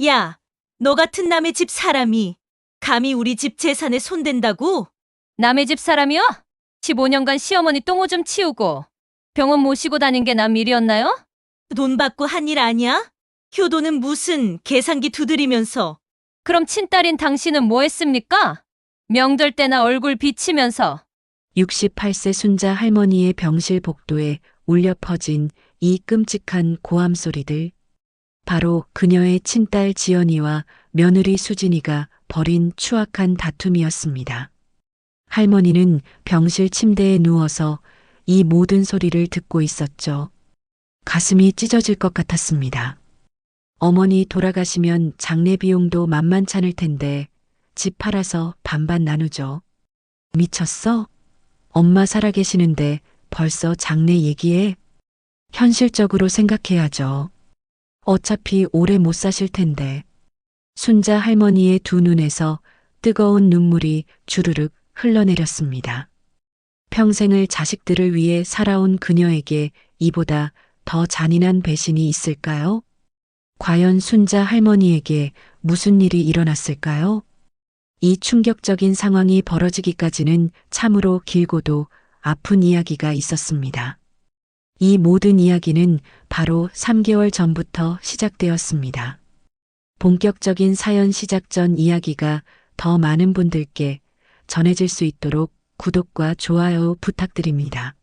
야, 너 같은 남의 집 사람이 감히 우리 집 재산에 손댄다고? 남의 집 사람이요? 15년간 시어머니 똥오줌 치우고 병원 모시고 다닌 게 남 일이었나요? 돈 받고 한 일 아니야? 효도는 무슨 계산기 두드리면서. 그럼 친딸인 당신은 뭐 했습니까? 명절 때나 얼굴 비치면서 68세 순자 할머니의 병실 복도에 울려 퍼진 이 끔찍한 고함 소리들. 바로 그녀의 친딸 지연이와 며느리 수진이가 벌인 추악한 다툼이었습니다. 할머니는 병실 침대에 누워서 이 모든 소리를 듣고 있었죠. 가슴이 찢어질 것 같았습니다. 어머니 돌아가시면 장례 비용도 만만찮을 텐데 집 팔아서 반반 나누죠. 미쳤어? 엄마 살아계시는데 벌써 장례 얘기해? 현실적으로 생각해야죠. 어차피 오래 못 사실 텐데. 순자 할머니의 두 눈에서 뜨거운 눈물이 주르륵 흘러내렸습니다. 평생을 자식들을 위해 살아온 그녀에게 이보다 더 잔인한 배신이 있을까요? 과연 순자 할머니에게 무슨 일이 일어났을까요? 이 충격적인 상황이 벌어지기까지는 참으로 길고도 아픈 이야기가 있었습니다. 이 모든 이야기는 바로 3개월 전부터 시작되었습니다. 본격적인 사연 시작 전 이야기가 더 많은 분들께 전해질 수 있도록 구독과 좋아요 부탁드립니다.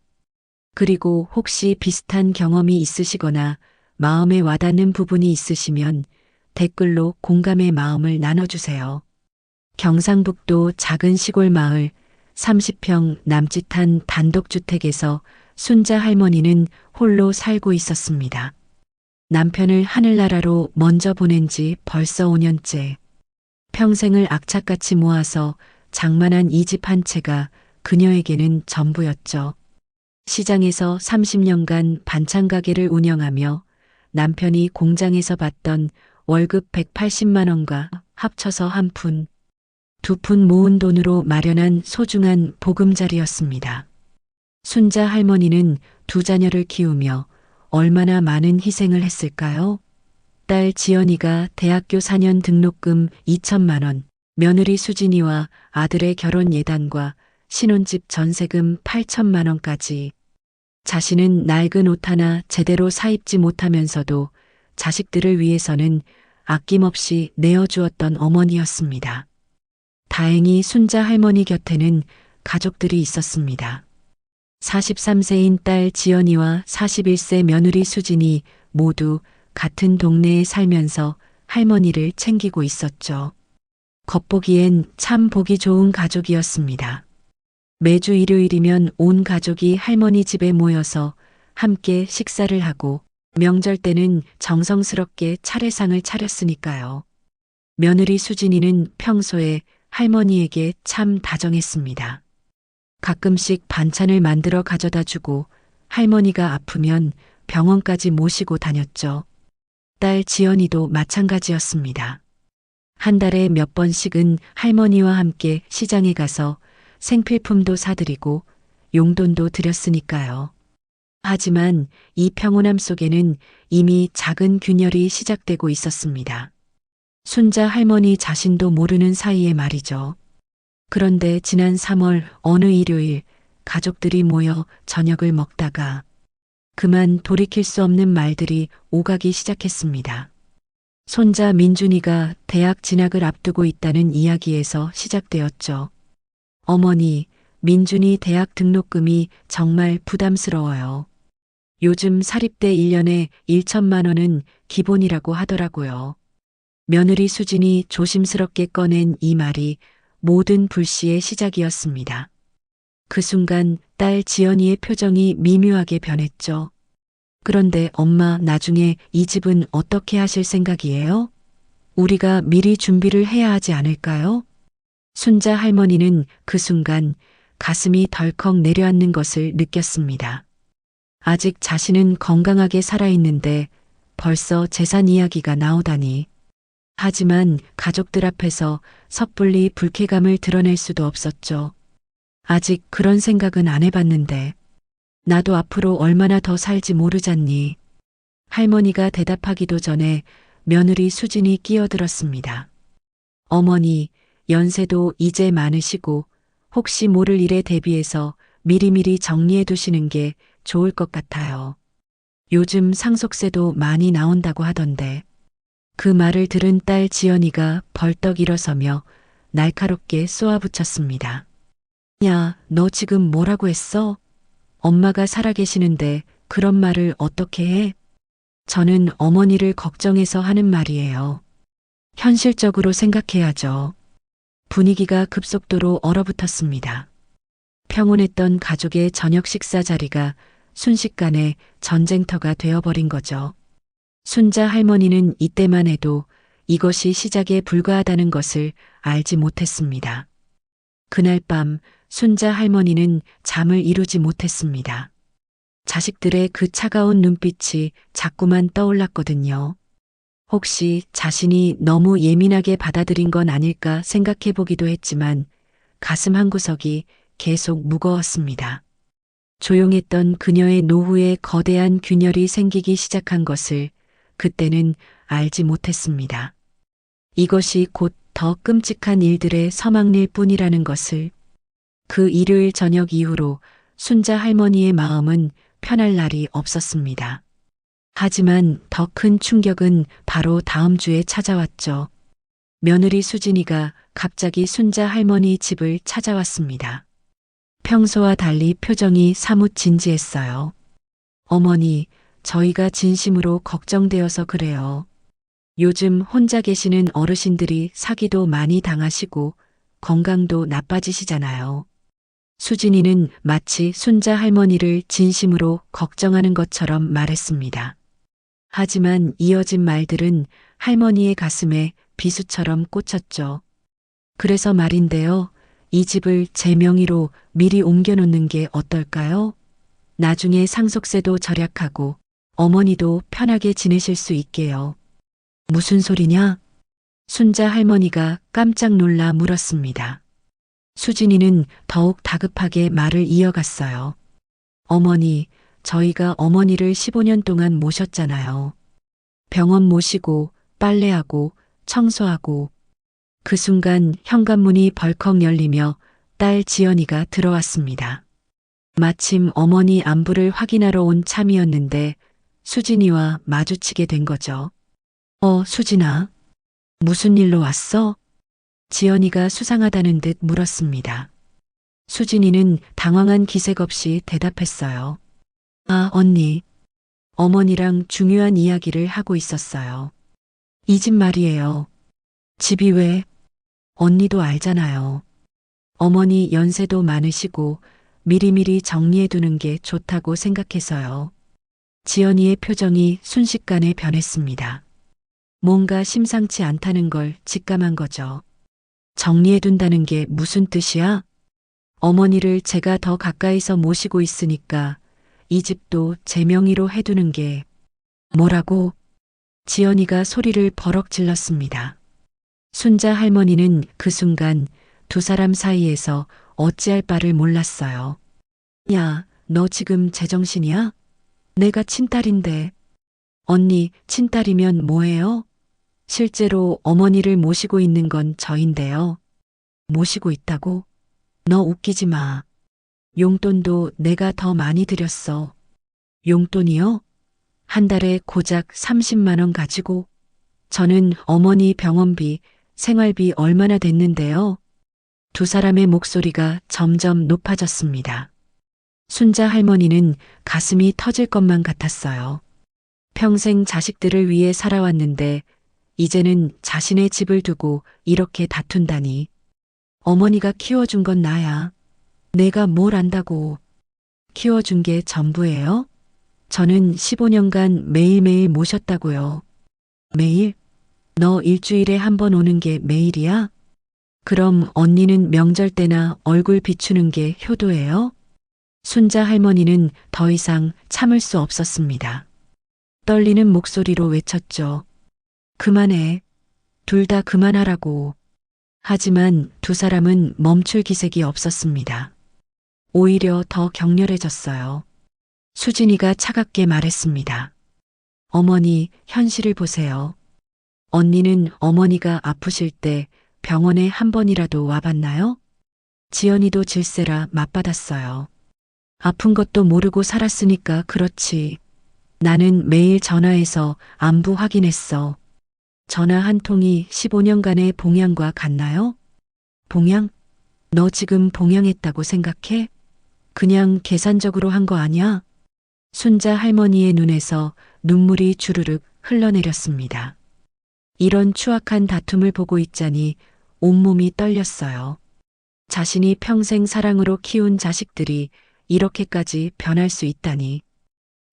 그리고 혹시 비슷한 경험이 있으시거나 마음에 와닿는 부분이 있으시면 댓글로 공감의 마음을 나눠주세요. 경상북도 작은 시골 마을 30평 남짓한 단독주택에서 순자 할머니는 홀로 살고 있었습니다. 남편을 하늘나라로 먼저 보낸 지 벌써 5년째. 평생을 악착같이 모아서 장만한 이 집 한 채가 그녀에게는 전부였죠. 시장에서 30년간 반찬 가게를 운영하며 남편이 공장에서 받던 월급 180만 원과 합쳐서 한 푼, 두 푼 모은 돈으로 마련한 소중한 보금자리였습니다. 순자 할머니는 두 자녀를 키우며 얼마나 많은 희생을 했을까요? 딸 지연이가 대학교 4년 등록금 2천만 원, 며느리 수진이와 아들의 결혼 예단과 신혼집 전세금 8천만 원까지. 자신은 낡은 옷 하나 제대로 사입지 못하면서도 자식들을 위해서는 아낌없이 내어주었던 어머니였습니다. 다행히 순자 할머니 곁에는 가족들이 있었습니다. 43세인 딸 지연이와 41세 며느리 수진이 모두 같은 동네에 살면서 할머니를 챙기고 있었죠. 겉보기엔 참 보기 좋은 가족이었습니다. 매주 일요일이면 온 가족이 할머니 집에 모여서 함께 식사를 하고 명절 때는 정성스럽게 차례상을 차렸으니까요. 며느리 수진이는 평소에 할머니에게 참 다정했습니다. 가끔씩 반찬을 만들어 가져다 주고 할머니가 아프면 병원까지 모시고 다녔죠. 딸 지연이도 마찬가지였습니다. 한 달에 몇 번씩은 할머니와 함께 시장에 가서 생필품도 사드리고 용돈도 드렸으니까요. 하지만 이 평온함 속에는 이미 작은 균열이 시작되고 있었습니다. 순자 할머니 자신도 모르는 사이에 말이죠. 그런데 지난 3월 어느 일요일 가족들이 모여 저녁을 먹다가 그만 돌이킬 수 없는 말들이 오가기 시작했습니다. 손자 민준이가 대학 진학을 앞두고 있다는 이야기에서 시작되었죠. 어머니, 민준이 대학 등록금이 정말 부담스러워요. 요즘 사립대 1년에 1천만 원은 기본이라고 하더라고요. 며느리 수진이 조심스럽게 꺼낸 이 말이 모든 불씨의 시작이었습니다. 그 순간 딸 지연이의 표정이 미묘하게 변했죠. 그런데 엄마, 나중에 이 집은 어떻게 하실 생각이에요? 우리가 미리 준비를 해야 하지 않을까요? 순자 할머니는 그 순간 가슴이 덜컥 내려앉는 것을 느꼈습니다. 아직 자신은 건강하게 살아있는데 벌써 재산 이야기가 나오다니. 하지만 가족들 앞에서 섣불리 불쾌감을 드러낼 수도 없었죠. 아직 그런 생각은 안 해봤는데. 나도 앞으로 얼마나 더 살지 모르잖니. 할머니가 대답하기도 전에 며느리 수진이 끼어들었습니다. 어머니, 연세도 이제 많으시고 혹시 모를 일에 대비해서 미리미리 정리해 두시는 게 좋을 것 같아요. 요즘 상속세도 많이 나온다고 하던데. 그 말을 들은 딸 지연이가 벌떡 일어서며 날카롭게 쏘아붙였습니다. 야, 너 지금 뭐라고 했어? 엄마가 살아계시는데 그런 말을 어떻게 해? 저는 어머니를 걱정해서 하는 말이에요. 현실적으로 생각해야죠. 분위기가 급속도로 얼어붙었습니다. 평온했던 가족의 저녁 식사 자리가 순식간에 전쟁터가 되어버린 거죠. 순자 할머니는 이때만 해도 이것이 시작에 불과하다는 것을 알지 못했습니다. 그날 밤 순자 할머니는 잠을 이루지 못했습니다. 자식들의 그 차가운 눈빛이 자꾸만 떠올랐거든요. 혹시 자신이 너무 예민하게 받아들인 건 아닐까 생각해 보기도 했지만 가슴 한구석이 계속 무거웠습니다. 조용했던 그녀의 노후에 거대한 균열이 생기기 시작한 것을 그때는 알지 못했습니다. 이것이 곧 더 끔찍한 일들의 서막일 뿐이라는 것을. 그 일요일 저녁 이후로 순자 할머니의 마음은 편할 날이 없었습니다. 하지만 더 큰 충격은 바로 다음 주에 찾아왔죠. 며느리 수진이가 갑자기 순자 할머니 집을 찾아왔습니다. 평소와 달리 표정이 사뭇 진지했어요. 어머니, 저희가 진심으로 걱정되어서 그래요. 요즘 혼자 계시는 어르신들이 사기도 많이 당하시고 건강도 나빠지시잖아요. 수진이는 마치 순자 할머니를 진심으로 걱정하는 것처럼 말했습니다. 하지만 이어진 말들은 할머니의 가슴에 비수처럼 꽂혔죠. 그래서 말인데요. 이 집을 제 명의로 미리 옮겨놓는 게 어떨까요? 나중에 상속세도 절약하고 어머니도 편하게 지내실 수 있게요. 무슨 소리냐? 순자 할머니가 깜짝 놀라 물었습니다. 수진이는 더욱 다급하게 말을 이어갔어요. 어머니, 저희가 어머니를 15년 동안 모셨잖아요. 병원 모시고 빨래하고 청소하고. 그 순간 현관문이 벌컥 열리며 딸 지연이가 들어왔습니다. 마침 어머니 안부를 확인하러 온 참이었는데 수진이와 마주치게 된 거죠. 수진아. 무슨 일로 왔어? 지연이가 수상하다는 듯 물었습니다. 수진이는 당황한 기색 없이 대답했어요. 아, 언니. 어머니랑 중요한 이야기를 하고 있었어요. 이 집 말이에요. 집이 왜? 언니도 알잖아요. 어머니 연세도 많으시고 미리미리 정리해두는 게 좋다고 생각해서요. 지연이의 표정이 순식간에 변했습니다. 뭔가 심상치 않다는 걸 직감한 거죠. 정리해둔다는 게 무슨 뜻이야? 어머니를 제가 더 가까이서 모시고 있으니까 이 집도 제 명의로 해두는 게. 뭐라고? 지연이가 소리를 버럭 질렀습니다. 순자 할머니는 그 순간 두 사람 사이에서 어찌할 바를 몰랐어요. 야, 너 지금 제정신이야? 내가 친딸인데. 언니, 친딸이면 뭐예요? 실제로 어머니를 모시고 있는 건 저인데요. 모시고 있다고? 너 웃기지 마. 용돈도 내가 더 많이 드렸어. 용돈이요? 한 달에 고작 30만 원 가지고. 저는 어머니 병원비, 생활비 얼마나 됐는데요. 두 사람의 목소리가 점점 높아졌습니다. 순자 할머니는 가슴이 터질 것만 같았어요. 평생 자식들을 위해 살아왔는데 이제는 자신의 집을 두고 이렇게 다툰다니. 어머니가 키워준 건 나야. 내가 뭘 안다고. 키워준 게 전부예요? 저는 15년간 매일매일 모셨다고요. 매일? 너 일주일에 한 번 오는 게 매일이야? 그럼 언니는 명절 때나 얼굴 비추는 게 효도예요? 순자 할머니는 더 이상 참을 수 없었습니다. 떨리는 목소리로 외쳤죠. 그만해. 둘 다 그만하라고. 하지만 두 사람은 멈출 기색이 없었습니다. 오히려 더 격렬해졌어요. 수진이가 차갑게 말했습니다. 어머니, 현실을 보세요. 언니는 어머니가 아프실 때 병원에 한 번이라도 와봤나요? 지연이도 질세라 맞받았어요. 아픈 것도 모르고 살았으니까 그렇지. 나는 매일 전화해서 안부 확인했어. 전화 한 통이 15년간의 봉양과 같나요? 봉양? 너 지금 봉양했다고 생각해? 그냥 계산적으로 한 거 아니야? 순자 할머니의 눈에서 눈물이 주르륵 흘러내렸습니다. 이런 추악한 다툼을 보고 있자니 온몸이 떨렸어요. 자신이 평생 사랑으로 키운 자식들이 이렇게까지 변할 수 있다니.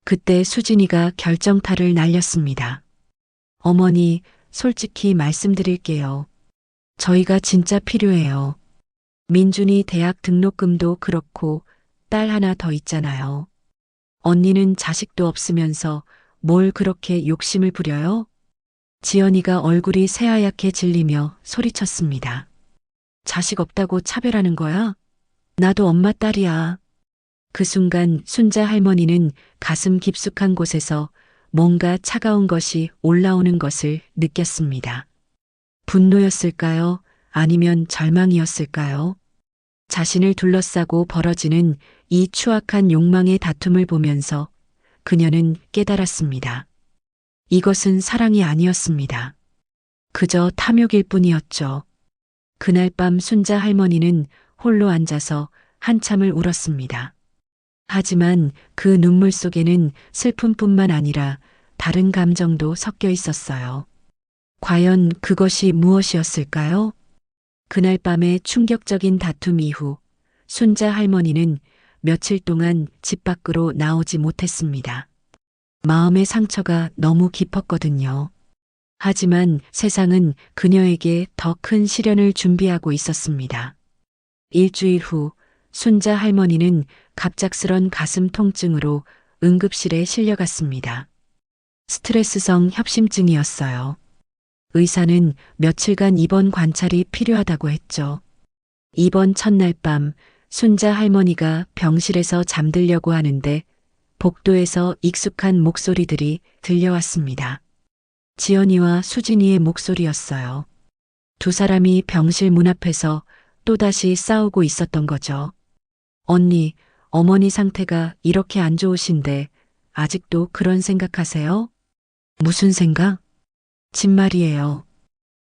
그때 수진이가 결정타를 날렸습니다. 어머니, 솔직히 말씀드릴게요. 저희가 진짜 필요해요. 민준이 대학 등록금도 그렇고 딸 하나 더 있잖아요. 언니는 자식도 없으면서 뭘 그렇게 욕심을 부려요? 지연이가 얼굴이 새하얗게 질리며 소리쳤습니다. 자식 없다고 차별하는 거야? 나도 엄마 딸이야. 그 순간 순자 할머니는 가슴 깊숙한 곳에서 뭔가 차가운 것이 올라오는 것을 느꼈습니다. 분노였을까요? 아니면 절망이었을까요? 자신을 둘러싸고 벌어지는 이 추악한 욕망의 다툼을 보면서 그녀는 깨달았습니다. 이것은 사랑이 아니었습니다. 그저 탐욕일 뿐이었죠. 그날 밤 순자 할머니는 홀로 앉아서 한참을 울었습니다. 하지만 그 눈물 속에는 슬픔뿐만 아니라 다른 감정도 섞여 있었어요. 과연 그것이 무엇이었을까요? 그날 밤의 충격적인 다툼 이후 순자 할머니는 며칠 동안 집 밖으로 나오지 못했습니다. 마음의 상처가 너무 깊었거든요. 하지만 세상은 그녀에게 더 큰 시련을 준비하고 있었습니다. 일주일 후 순자 할머니는 갑작스런 가슴 통증으로 응급실에 실려갔습니다. 스트레스성 협심증이었어요. 의사는 며칠간 입원 관찰이 필요하다고 했죠. 입원 첫날 밤 순자 할머니가 병실에서 잠들려고 하는데 복도에서 익숙한 목소리들이 들려왔습니다. 지연이와 수진이의 목소리였어요. 두 사람이 병실 문 앞에서 또다시 싸우고 있었던 거죠. 언니, 어머니 상태가 이렇게 안 좋으신데 아직도 그런 생각하세요? 무슨 생각? 집 말이에요.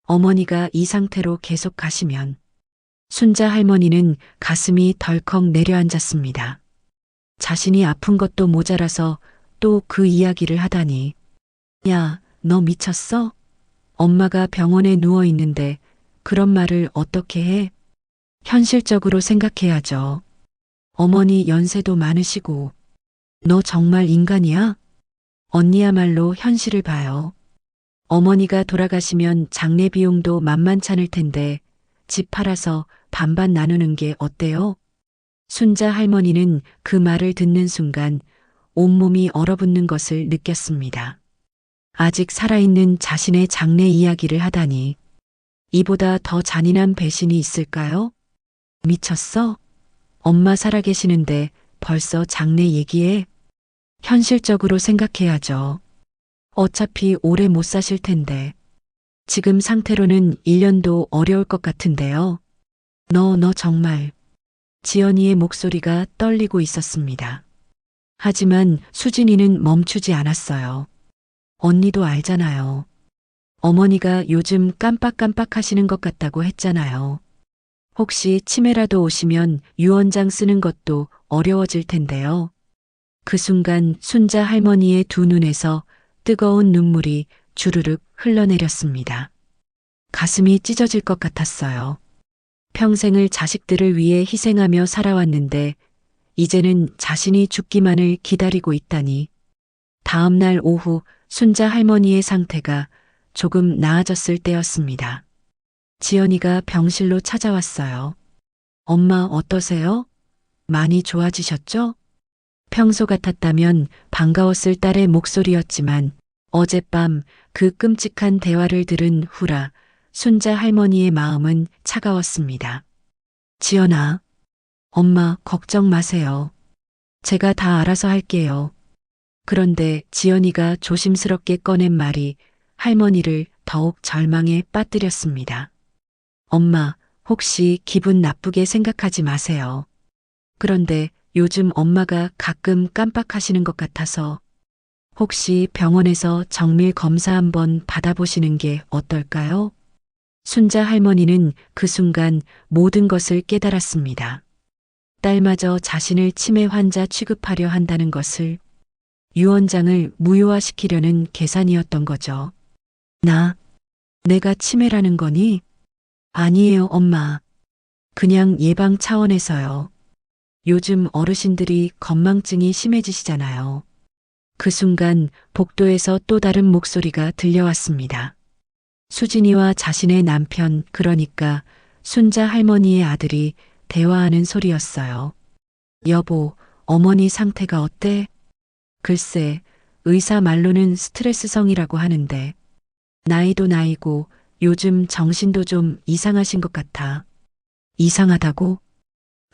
어머니가 이 상태로 계속 가시면. 순자 할머니는 가슴이 덜컥 내려앉았습니다. 자신이 아픈 것도 모자라서 또 그 이야기를 하다니. 야, 너 미쳤어? 엄마가 병원에 누워 있는데 그런 말을 어떻게 해? 현실적으로 생각해야죠. 어머니 연세도 많으시고. 너 정말 인간이야? 언니야말로 현실을 봐요. 어머니가 돌아가시면 장례 비용도 만만찮을 텐데 집 팔아서 반반 나누는 게 어때요? 순자 할머니는 그 말을 듣는 순간 온몸이 얼어붙는 것을 느꼈습니다. 아직 살아있는 자신의 장래 이야기를 하다니. 이보다 더 잔인한 배신이 있을까요? 미쳤어? 엄마 살아계시는데 벌써 장래 얘기해? 현실적으로 생각해야죠. 어차피 오래 못 사실 텐데. 지금 상태로는 1년도 어려울 것 같은데요. 너 정말. 지연이의 목소리가 떨리고 있었습니다. 하지만 수진이는 멈추지 않았어요. 언니도 알잖아요. 어머니가 요즘 깜빡깜빡 하시는 것 같다고 했잖아요. 혹시 치매라도 오시면 유언장 쓰는 것도 어려워질 텐데요. 그 순간 순자 할머니의 두 눈에서 뜨거운 눈물이 주르륵 흘러내렸습니다. 가슴이 찢어질 것 같았어요. 평생을 자식들을 위해 희생하며 살아왔는데 이제는 자신이 죽기만을 기다리고 있다니. 다음 날 오후 순자 할머니의 상태가 조금 나아졌을 때였습니다. 지연이가 병실로 찾아왔어요. 엄마 어떠세요? 많이 좋아지셨죠? 평소 같았다면 반가웠을 딸의 목소리였지만 어젯밤 그 끔찍한 대화를 들은 후라 순자 할머니의 마음은 차가웠습니다. 지연아, 엄마 걱정 마세요. 제가 다 알아서 할게요. 그런데 지연이가 조심스럽게 꺼낸 말이 할머니를 더욱 절망에 빠뜨렸습니다. 엄마, 혹시 기분 나쁘게 생각하지 마세요. 그런데 요즘 엄마가 가끔 깜빡하시는 것 같아서 혹시 병원에서 정밀 검사 한번 받아보시는 게 어떨까요? 순자 할머니는 그 순간 모든 것을 깨달았습니다. 딸마저 자신을 치매 환자 취급하려 한다는 것을, 유언장을 무효화시키려는 계산이었던 거죠. 내가 치매라는 거니? 아니에요, 엄마. 그냥 예방 차원에서요. 요즘 어르신들이 건망증이 심해지시잖아요. 그 순간 복도에서 또 다른 목소리가 들려왔습니다. 수진이와 자신의 남편, 그러니까 순자 할머니의 아들이 대화하는 소리였어요. 여보, 어머니 상태가 어때? 글쎄, 의사 말로는 스트레스성이라고 하는데, 나이도 나이고 요즘 정신도 좀 이상하신 것 같아. 이상하다고?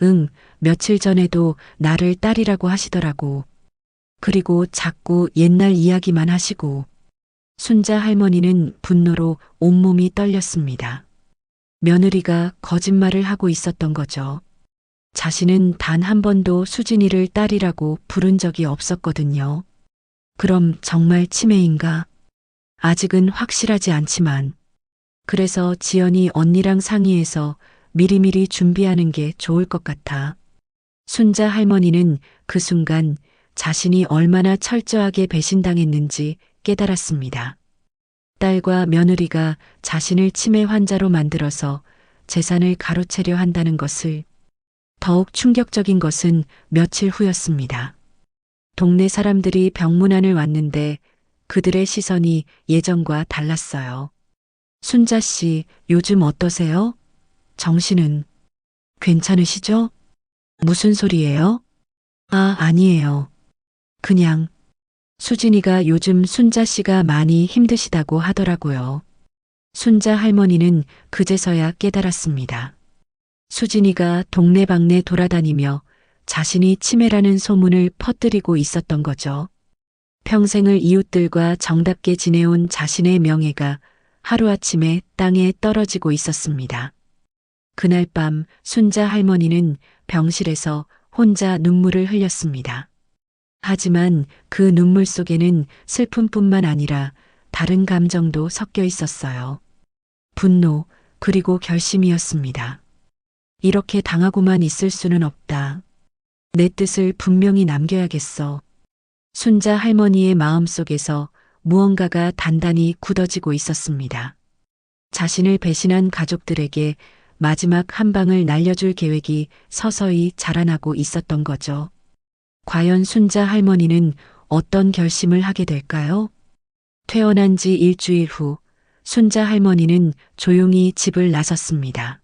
응, 며칠 전에도 나를 딸이라고 하시더라고. 그리고 자꾸 옛날 이야기만 하시고. 순자 할머니는 분노로 온몸이 떨렸습니다. 며느리가 거짓말을 하고 있었던 거죠. 자신은 단 한 번도 수진이를 딸이라고 부른 적이 없었거든요. 그럼 정말 치매인가? 아직은 확실하지 않지만. 그래서 지연이 언니랑 상의해서 미리미리 준비하는 게 좋을 것 같아. 순자 할머니는 그 순간 자신이 얼마나 철저하게 배신당했는지 깨달았습니다. 딸과 며느리가 자신을 치매 환자로 만들어서 재산을 가로채려 한다는 것을, 더욱 충격적인 것은 며칠 후였습니다. 동네 사람들이 병문안을 왔는데 그들의 시선이 예전과 달랐어요. 순자 씨, 요즘 어떠세요? 정신은 괜찮으시죠? 무슨 소리예요? 아니에요. 그냥 수진이가 요즘 순자 씨가 많이 힘드시다고 하더라고요. 순자 할머니는 그제서야 깨달았습니다. 수진이가 동네방네 돌아다니며 자신이 치매라는 소문을 퍼뜨리고 있었던 거죠. 평생을 이웃들과 정답게 지내온 자신의 명예가 하루아침에 땅에 떨어지고 있었습니다. 그날 밤 순자 할머니는 병실에서 혼자 눈물을 흘렸습니다. 하지만 그 눈물 속에는 슬픔뿐만 아니라 다른 감정도 섞여 있었어요. 분노, 그리고 결심이었습니다. 이렇게 당하고만 있을 수는 없다. 내 뜻을 분명히 남겨야겠어. 순자 할머니의 마음속에서 무언가가 단단히 굳어지고 있었습니다. 자신을 배신한 가족들에게 마지막 한 방을 날려줄 계획이 서서히 자라나고 있었던 거죠. 과연 순자 할머니는 어떤 결심을 하게 될까요? 퇴원한 지 일주일 후 순자 할머니는 조용히 집을 나섰습니다.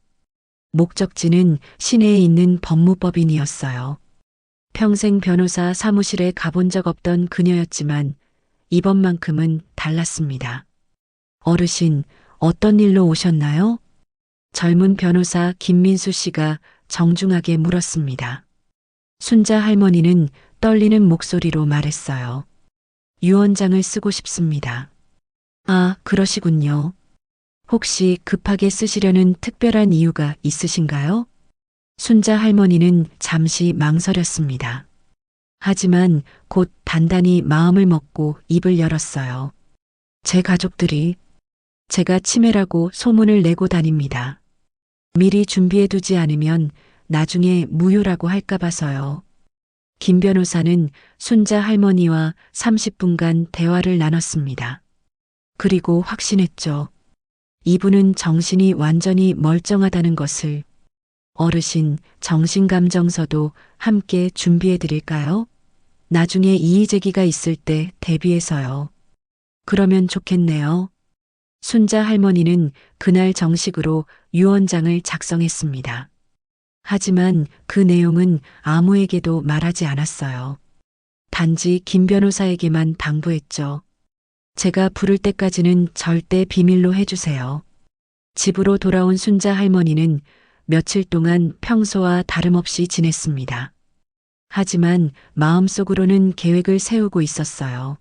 목적지는 시내에 있는 법무법인이었어요. 평생 변호사 사무실에 가본 적 없던 그녀였지만 이번만큼은 달랐습니다. 어르신, 어떤 일로 오셨나요? 젊은 변호사 김민수 씨가 정중하게 물었습니다. 순자 할머니는 떨리는 목소리로 말했어요. 유언장을 쓰고 싶습니다. 그러시군요. 혹시 급하게 쓰시려는 특별한 이유가 있으신가요? 순자 할머니는 잠시 망설였습니다. 하지만 곧 단단히 마음을 먹고 입을 열었어요. 제 가족들이 제가 치매라고 소문을 내고 다닙니다. 미리 준비해두지 않으면 나중에 무효라고 할까 봐서요. 김 변호사는 순자 할머니와 30분간 대화를 나눴습니다. 그리고 확신했죠. 이분은 정신이 완전히 멀쩡하다는 것을. 어르신, 정신감정서도 함께 준비해 드릴까요? 나중에 이의제기가 있을 때 대비해서요. 그러면 좋겠네요. 순자 할머니는 그날 정식으로 유언장을 작성했습니다. 하지만 그 내용은 아무에게도 말하지 않았어요. 단지 김 변호사에게만 당부했죠. 제가 부를 때까지는 절대 비밀로 해주세요. 집으로 돌아온 순자 할머니는 며칠 동안 평소와 다름없이 지냈습니다. 하지만 마음속으로는 계획을 세우고 있었어요.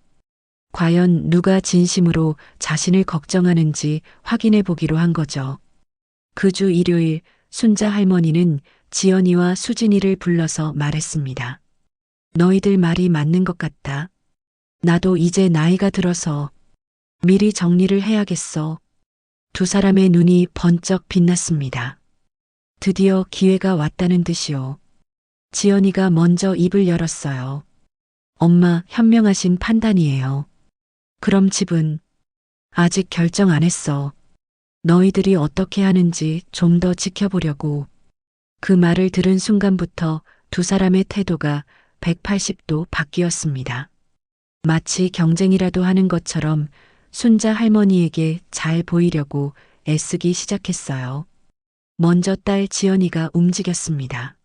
과연 누가 진심으로 자신을 걱정하는지 확인해 보기로 한 거죠. 그 주 일요일 순자 할머니는 지연이와 수진이를 불러서 말했습니다. 너희들 말이 맞는 것 같다. 나도 이제 나이가 들어서 미리 정리를 해야겠어. 두 사람의 눈이 번쩍 빛났습니다. 드디어 기회가 왔다는 듯이요. 지연이가 먼저 입을 열었어요. 엄마, 현명하신 판단이에요. 그럼 집은 아직 결정 안 했어. 너희들이 어떻게 하는지 좀 더 지켜보려고. 그 말을 들은 순간부터 두 사람의 태도가 180도 바뀌었습니다. 마치 경쟁이라도 하는 것처럼 순자 할머니에게 잘 보이려고 애쓰기 시작했어요. 먼저 딸 지연이가 움직였습니다.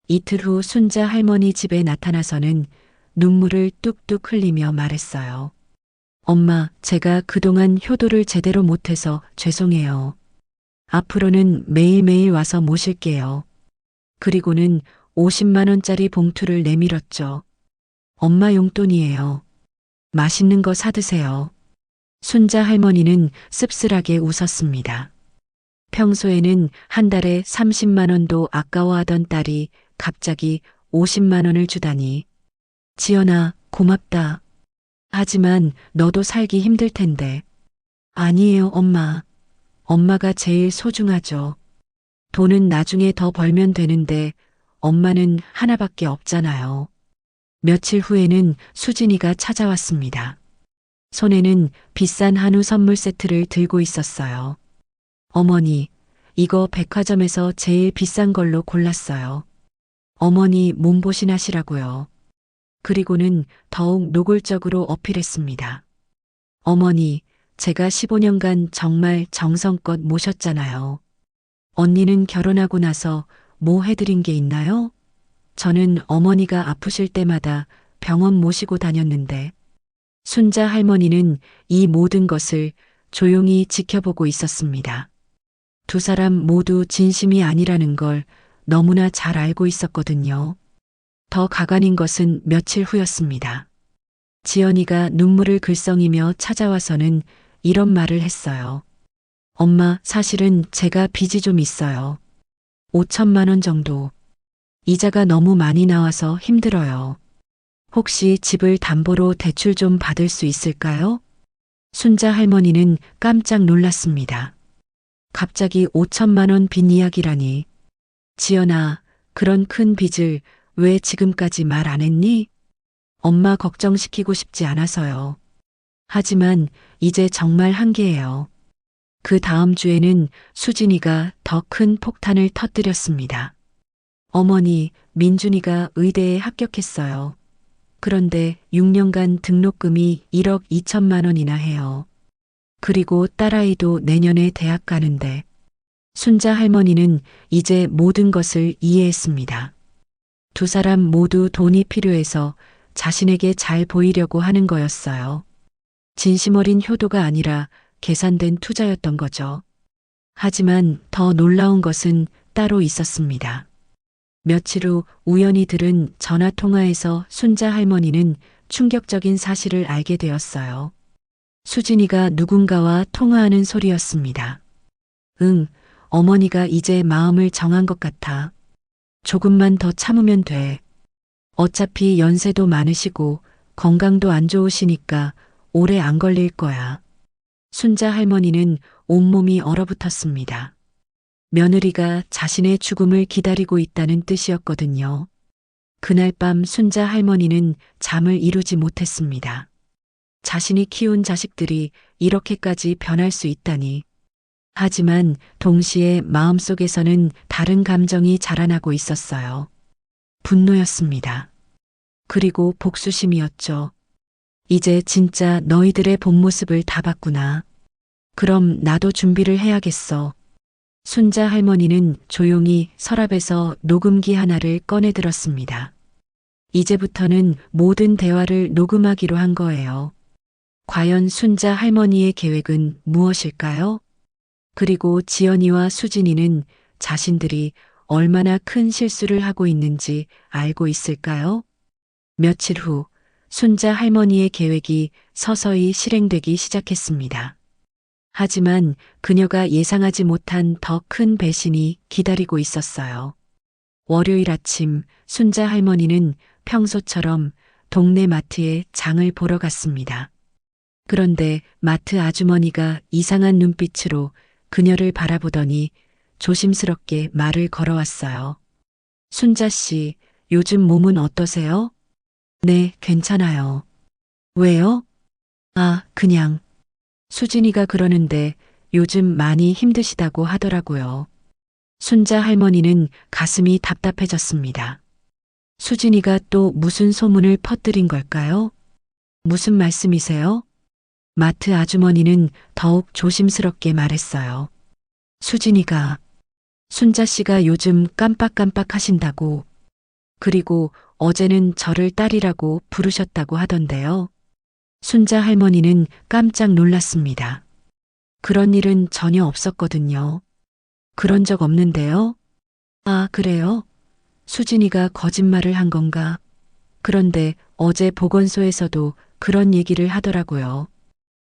이틀 후 순자 할머니 집에 나타나서는 눈물을 뚝뚝 흘리며 말했어요. 엄마, 제가 그동안 효도를 제대로 못해서 죄송해요. 앞으로는 매일매일 와서 모실게요. 그리고는 50만 원짜리 봉투를 내밀었죠. 엄마 용돈이에요. 맛있는 거 사드세요. 순자 할머니는 씁쓸하게 웃었습니다. 평소에는 한 달에 30만 원도 아까워하던 딸이 갑자기 50만 원을 주다니. 지연아, 고맙다. 하지만 너도 살기 힘들 텐데. 아니에요, 엄마. 엄마가 제일 소중하죠. 돈은 나중에 더 벌면 되는데 엄마는 하나밖에 없잖아요. 며칠 후에는 수진이가 찾아왔습니다. 손에는 비싼 한우 선물 세트를 들고 있었어요. 어머니, 이거 백화점에서 제일 비싼 걸로 골랐어요. 어머니 몸보신 하시라고요. 그리고는 더욱 노골적으로 어필했습니다. 어머니, 제가 15년간 정말 정성껏 모셨잖아요. 언니는 결혼하고 나서 뭐 해드린 게 있나요? 저는 어머니가 아프실 때마다 병원 모시고 다녔는데 순자 할머니는 이 모든 것을 조용히 지켜보고 있었습니다. 두 사람 모두 진심이 아니라는 걸 너무나 잘 알고 있었거든요. 더 가관인 것은 며칠 후였습니다. 지연이가 눈물을 글썽이며 찾아와서는 이런 말을 했어요. 엄마, 사실은 제가 빚이 좀 있어요. 5천만 원 정도. 이자가 너무 많이 나와서 힘들어요. 혹시 집을 담보로 대출 좀 받을 수 있을까요? 순자 할머니는 깜짝 놀랐습니다. 갑자기 5천만 원 빚 이야기라니. 지연아, 그런 큰 빚을 왜 지금까지 말 안 했니? 엄마 걱정시키고 싶지 않아서요. 하지만 이제 정말 한계예요. 그 다음 주에는 수진이가 더 큰 폭탄을 터뜨렸습니다. 어머니, 민준이가 의대에 합격했어요. 그런데 6년간 등록금이 1억 2천만 원이나 해요. 그리고 딸아이도 내년에 대학 가는데 순자 할머니는 이제 모든 것을 이해했습니다. 두 사람 모두 돈이 필요해서 자신에게 잘 보이려고 하는 거였어요. 진심 어린 효도가 아니라 계산된 투자였던 거죠. 하지만 더 놀라운 것은 따로 있었습니다. 며칠 후 우연히 들은 전화 통화에서 순자 할머니는 충격적인 사실을 알게 되었어요. 수진이가 누군가와 통화하는 소리였습니다. 응, 어머니가 이제 마음을 정한 것 같아. 조금만 더 참으면 돼. 어차피 연세도 많으시고 건강도 안 좋으시니까 오래 안 걸릴 거야. 순자 할머니는 온몸이 얼어붙었습니다. 며느리가 자신의 죽음을 기다리고 있다는 뜻이었거든요. 그날 밤 순자 할머니는 잠을 이루지 못했습니다. 자신이 키운 자식들이 이렇게까지 변할 수 있다니. 하지만 동시에 마음속에서는 다른 감정이 자라나고 있었어요. 분노였습니다. 그리고 복수심이었죠. 이제 진짜 너희들의 본 모습을 다 봤구나. 그럼 나도 준비를 해야겠어. 순자 할머니는 조용히 서랍에서 녹음기 하나를 꺼내 들었습니다. 이제부터는 모든 대화를 녹음하기로 한 거예요. 과연 순자 할머니의 계획은 무엇일까요? 그리고 지연이와 수진이는 자신들이 얼마나 큰 실수를 하고 있는지 알고 있을까요? 며칠 후 순자 할머니의 계획이 서서히 실행되기 시작했습니다. 하지만 그녀가 예상하지 못한 더 큰 배신이 기다리고 있었어요. 월요일 아침 순자 할머니는 평소처럼 동네 마트에 장을 보러 갔습니다. 그런데 마트 아주머니가 이상한 눈빛으로 그녀를 바라보더니 조심스럽게 말을 걸어왔어요. 순자 씨, 요즘 몸은 어떠세요? 네, 괜찮아요. 왜요? 아, 그냥. 수진이가 그러는데 요즘 많이 힘드시다고 하더라고요. 순자 할머니는 가슴이 답답해졌습니다. 수진이가 또 무슨 소문을 퍼뜨린 걸까요? 무슨 말씀이세요? 마트 아주머니는 더욱 조심스럽게 말했어요. 수진이가, 순자 씨가 요즘 깜빡깜빡 하신다고, 그리고 어제는 저를 딸이라고 부르셨다고 하던데요. 순자 할머니는 깜짝 놀랐습니다. 그런 일은 전혀 없었거든요. 그런 적 없는데요. 아, 그래요? 수진이가 거짓말을 한 건가? 그런데 어제 보건소에서도 그런 얘기를 하더라고요.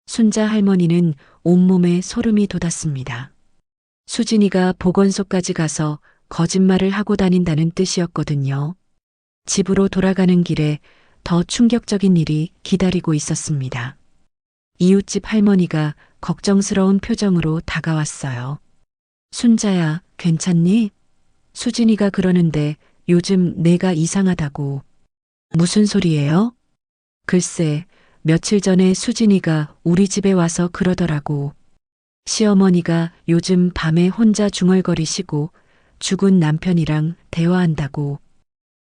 순자 할머니는 온몸에 소름이 돋았습니다. 수진이가 보건소까지 가서 거짓말을 하고 다닌다는 뜻이었거든요. 집으로 돌아가는 길에 더 충격적인 일이 기다리고 있었습니다. 이웃집 할머니가 걱정스러운 표정으로 다가왔어요. 순자야, 괜찮니? 수진이가 그러는데 요즘 내가 이상하다고. 무슨 소리예요? 글쎄, 며칠 전에 수진이가 우리 집에 와서 그러더라고. 시어머니가 요즘 밤에 혼자 중얼거리시고 죽은 남편이랑 대화한다고.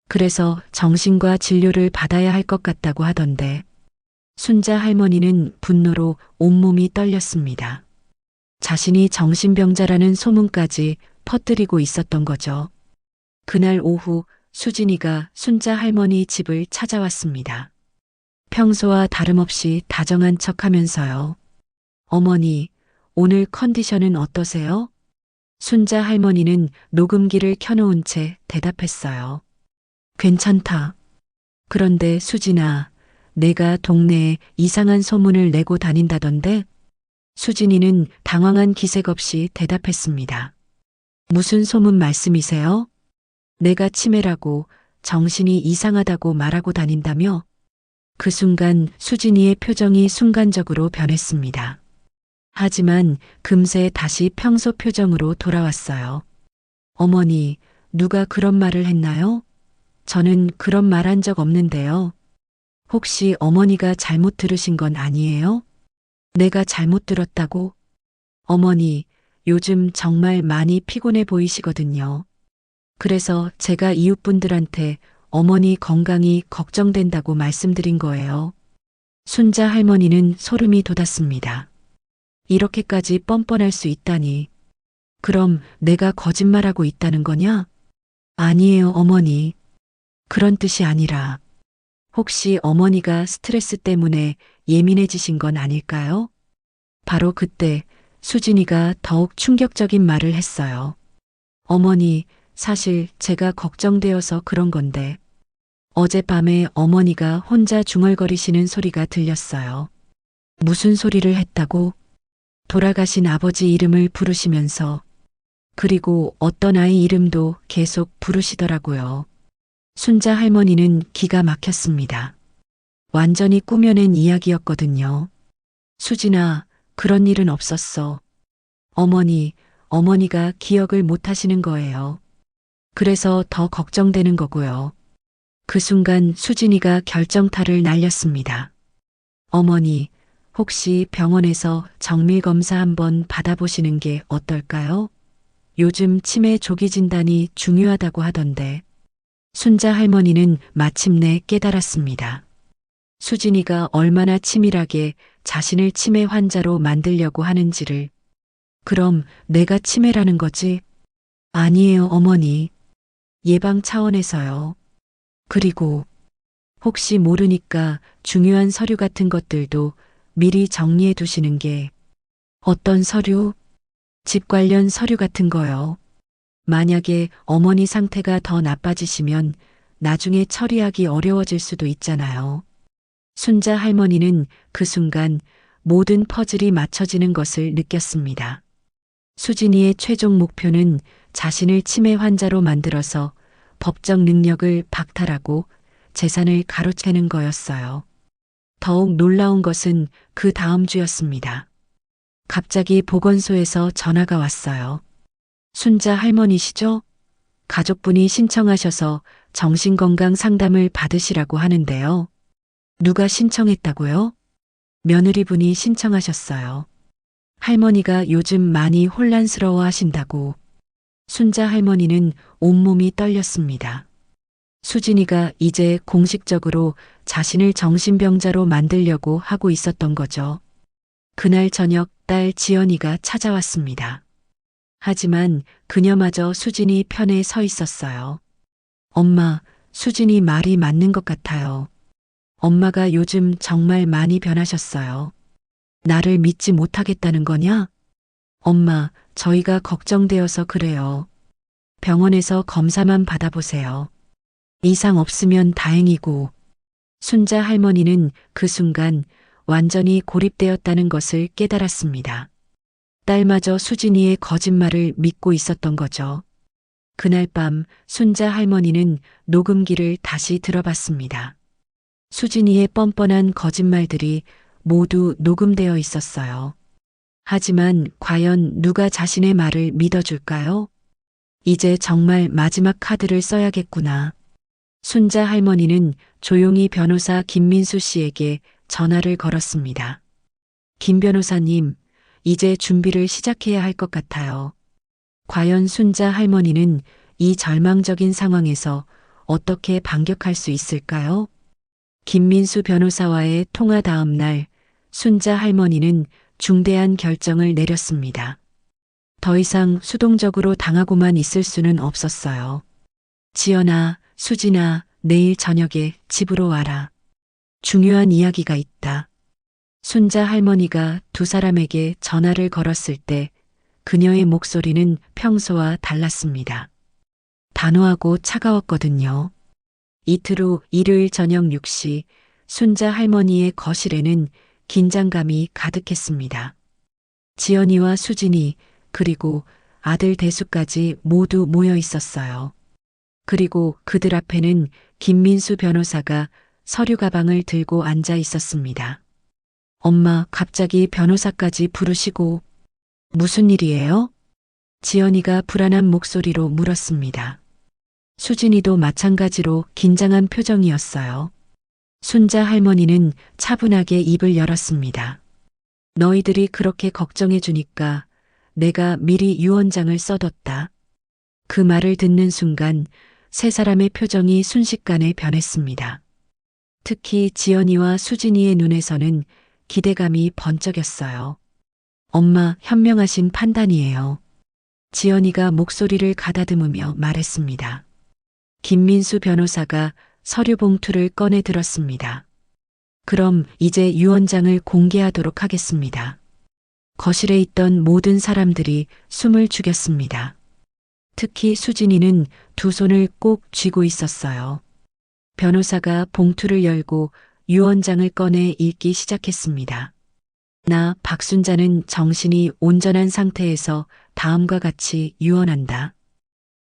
그래서 정신과 진료를 받아야 할 것 같다고 하던데. 순자 할머니는 분노로 온몸이 떨렸습니다. 자신이 정신병자라는 소문까지 퍼뜨리고 있었던 거죠. 그날 오후 수진이가 순자 할머니 집을 찾아왔습니다. 평소와 다름없이 다정한 척 하면서요. 어머니, 오늘 컨디션은 어떠세요? 순자 할머니는 녹음기를 켜놓은 채 대답했어요. 괜찮다. 그런데 수진아, 내가 동네에 이상한 소문을 내고 다닌다던데? 수진이는 당황한 기색 없이 대답했습니다. 무슨 소문 말씀이세요? 내가 치매라고 정신이 이상하다고 말하고 다닌다며? 그 순간 수진이의 표정이 순간적으로 변했습니다. 하지만 금세 다시 평소 표정으로 돌아왔어요. 어머니, 누가 그런 말을 했나요? 저는 그런 말 한 적 없는데요. 혹시 어머니가 잘못 들으신 건 아니에요? 내가 잘못 들었다고? 어머니, 요즘 정말 많이 피곤해 보이시거든요. 그래서 제가 이웃분들한테 어머니 건강이 걱정된다고 말씀드린 거예요. 순자 할머니는 소름이 돋았습니다. 이렇게까지 뻔뻔할 수 있다니. 그럼 내가 거짓말하고 있다는 거냐? 아니에요, 어머니. 그런 뜻이 아니라 혹시 어머니가 스트레스 때문에 예민해지신 건 아닐까요? 바로 그때 수진이가 더욱 충격적인 말을 했어요. 어머니, 사실 제가 걱정되어서 그런 건데 어젯밤에 어머니가 혼자 중얼거리시는 소리가 들렸어요. 무슨 소리를 했다고? 돌아가신 아버지 이름을 부르시면서 그리고 어떤 아이 이름도 계속 부르시더라고요. 순자 할머니는 기가 막혔습니다. 완전히 꾸며낸 이야기였거든요. 수진아, 그런 일은 없었어. 어머니가 기억을 못 하시는 거예요. 그래서 더 걱정되는 거고요. 그 순간 수진이가 결정타를 날렸습니다. 어머니, 혹시 병원에서 정밀검사 한번 받아보시는 게 어떨까요? 요즘 치매 조기 진단이 중요하다고 하던데. 순자 할머니는 마침내 깨달았습니다. 수진이가 얼마나 치밀하게 자신을 치매 환자로 만들려고 하는지를. 그럼 내가 치매라는 거지? 아니에요, 어머니. 예방 차원에서요. 그리고 혹시 모르니까 중요한 서류 같은 것들도 미리 정리해 두시는 게. 어떤 서류? 집 관련 서류 같은 거요. 만약에 어머니 상태가 더 나빠지시면 나중에 처리하기 어려워질 수도 있잖아요. 순자 할머니는 그 순간 모든 퍼즐이 맞춰지는 것을 느꼈습니다. 수진이의 최종 목표는 자신을 치매 환자로 만들어서 법적 능력을 박탈하고 재산을 가로채는 거였어요. 더욱 놀라운 것은 그 다음 주였습니다. 갑자기 보건소에서 전화가 왔어요. 순자 할머니시죠? 가족분이 신청하셔서 정신건강 상담을 받으시라고 하는데요. 누가 신청했다고요? 며느리분이 신청하셨어요. 할머니가 요즘 많이 혼란스러워 하신다고. 순자 할머니는 온몸이 떨렸습니다. 수진이가 이제 공식적으로 자신을 정신병자로 만들려고 하고 있었던 거죠. 그날 저녁 딸 지연이가 찾아왔습니다. 하지만 그녀마저 수진이 편에 서 있었어요. 엄마, 수진이 말이 맞는 것 같아요. 엄마가 요즘 정말 많이 변하셨어요. 나를 믿지 못하겠다는 거냐? 엄마, 저희가 걱정되어서 그래요. 병원에서 검사만 받아보세요. 이상 없으면 다행이고. 순자 할머니는 그 순간 완전히 고립되었다는 것을 깨달았습니다. 딸마저 수진이의 거짓말을 믿고 있었던 거죠. 그날 밤 순자 할머니는 녹음기를 다시 들어봤습니다. 수진이의 뻔뻔한 거짓말들이 모두 녹음되어 있었어요. 하지만 과연 누가 자신의 말을 믿어줄까요? 이제 정말 마지막 카드를 써야겠구나. 순자 할머니는 조용히 변호사 김민수 씨에게 전화를 걸었습니다. 김 변호사님, 이제 준비를 시작해야 할 것 같아요. 과연 순자 할머니는 이 절망적인 상황에서 어떻게 반격할 수 있을까요? 김민수 변호사와의 통화 다음 날, 순자 할머니는 중대한 결정을 내렸습니다. 더 이상 수동적으로 당하고만 있을 수는 없었어요. 지연아, 수진아, 내일 저녁에 집으로 와라. 중요한 이야기가 있다. 순자 할머니가 두 사람에게 전화를 걸었을 때 그녀의 목소리는 평소와 달랐습니다. 단호하고 차가웠거든요. 이틀 후 일요일 저녁 6시 순자 할머니의 거실에는 긴장감이 가득했습니다. 지연이와 수진이 그리고 아들 대수까지 모두 모여 있었어요. 그리고 그들 앞에는 김민수 변호사가 서류 가방을 들고 앉아 있었습니다. 엄마, 갑자기 변호사까지 부르시고 무슨 일이에요? 지연이가 불안한 목소리로 물었습니다. 수진이도 마찬가지로 긴장한 표정이었어요. 순자 할머니는 차분하게 입을 열었습니다. 너희들이 그렇게 걱정해 주니까 내가 미리 유언장을 써뒀다. 그 말을 듣는 순간 세 사람의 표정이 순식간에 변했습니다. 특히 지연이와 수진이의 눈에서는 기대감이 번쩍였어요. 엄마, 현명하신 판단이에요. 지연이가 목소리를 가다듬으며 말했습니다. 김민수 변호사가 서류 봉투를 꺼내 들었습니다. 그럼 이제 유언장을 공개하도록 하겠습니다. 거실에 있던 모든 사람들이 숨을 죽였습니다. 특히 수진이는 두 손을 꼭 쥐고 있었어요. 변호사가 봉투를 열고 유언장을 꺼내 읽기 시작했습니다. 나 박순자는 정신이 온전한 상태에서 다음과 같이 유언한다.